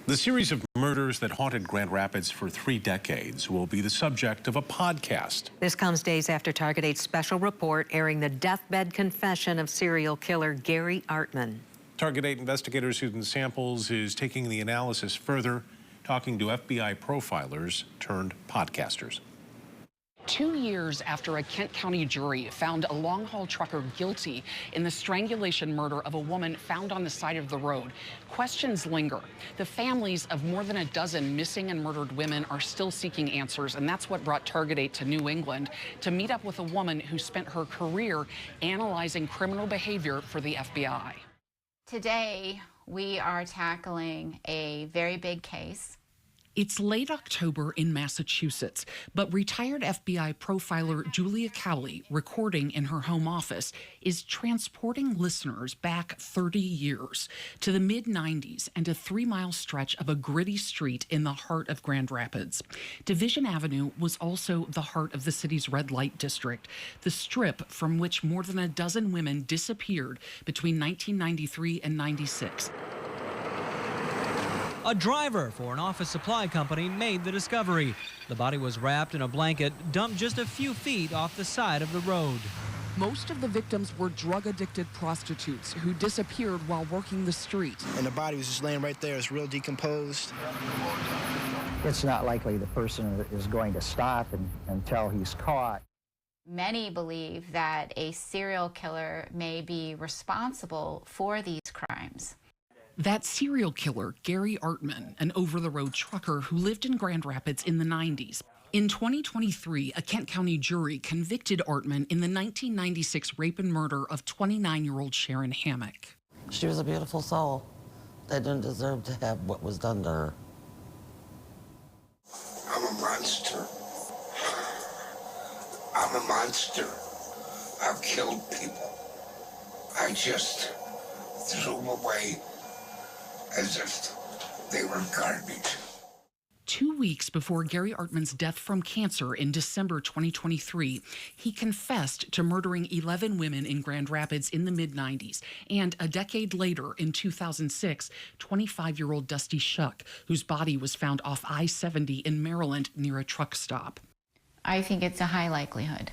The series of murders that haunted Grand Rapids for 3 decades will be the subject of a podcast. This comes days after Target 8's special report airing the deathbed confession of serial killer Gary Artman. Target 8 investigator Susan Samples is taking the analysis further, talking to FBI profilers turned podcasters. 2 years after a Kent County jury found a long-haul trucker guilty in the strangulation murder of a woman found on the side of the road, questions linger. The families of more than a dozen missing and murdered women are still seeking answers, and that's what brought Target 8 to New England to meet up with a woman who spent her career analyzing criminal behavior for the FBI. Today, we are tackling a very big case. It's late October in Massachusetts, but retired FBI profiler Julia Cowley, recording in her home office, is transporting listeners back 30 years to the mid-90s and a 3-mile stretch of a gritty street in the heart of Grand Rapids. Division Avenue was also the heart of the city's red light district, the strip from which more than a dozen women disappeared between 1993 and 96. A driver for an office supply company made the discovery. The body was wrapped in a blanket, dumped just a few feet off the side of the road. Most of the victims were drug-addicted prostitutes who disappeared while working the street. And the body was just laying right there. It's real decomposed. It's not likely the person is going to stop until he's caught. Many believe that a serial killer may be responsible for these crimes. That serial killer, Gary Artman, an over-the-road trucker who lived in Grand Rapids in the 90s. In 2023, a Kent County jury convicted Artman in the 1996 rape and murder of 29-year-old Sharon Hammock. She was a beautiful soul that didn't deserve to have what was done to her. I'm a monster. I'm a monster. I've killed people. I just threw them away as if they were garbage. 2 weeks before Gary Artman's death from cancer in December 2023, he confessed to murdering 11 women in Grand Rapids in the mid-90s. And a decade later, in 2006, 25-year-old Dusty Shuck, whose body was found off I-70 in Maryland near a truck stop. I think it's a high likelihood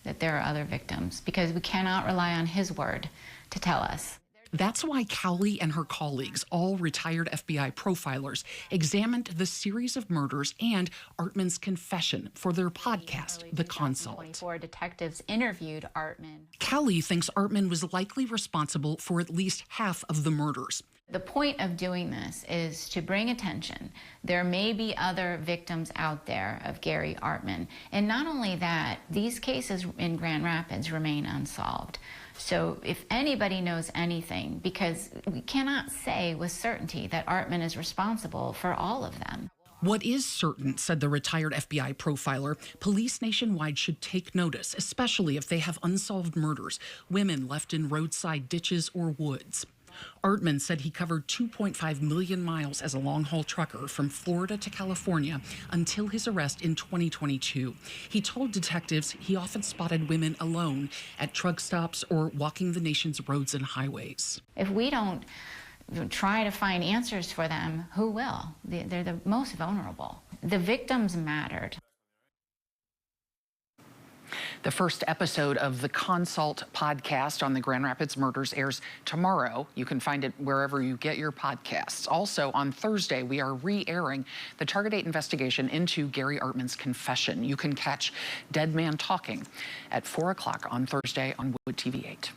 that there are other victims because we cannot rely on his word to tell us. That's why Cowley and her colleagues, all retired FBI profilers, examined the series of murders and Artman's confession for their podcast, The Consult. 24 detectives interviewed Artman. Cowley thinks Artman was likely responsible for at least half of the murders. The point of doing this is to bring attention. There may be other victims out there of Gary Artman. And not only that, these cases in Grand Rapids remain unsolved. So if anybody knows anything, because we cannot say with certainty that Artman is responsible for all of them. What is certain, said the retired FBI profiler, police nationwide should take notice, especially if they have unsolved murders, women left in roadside ditches or woods. Artman said he covered 2.5 million miles as a long-haul trucker from Florida to California until his arrest in 2022. He told detectives he often spotted women alone at truck stops or walking the nation's roads and highways. If we don't try to find answers for them, who will? They're the most vulnerable. The victims mattered. The first episode of the Consult podcast on the Grand Rapids murders airs tomorrow. You can find it wherever you get your podcasts. Also, on Thursday, we are re-airing the Target 8 investigation into Gary Artman's confession. You can catch Dead Man Talking at 4 o'clock on Thursday on Wood TV 8.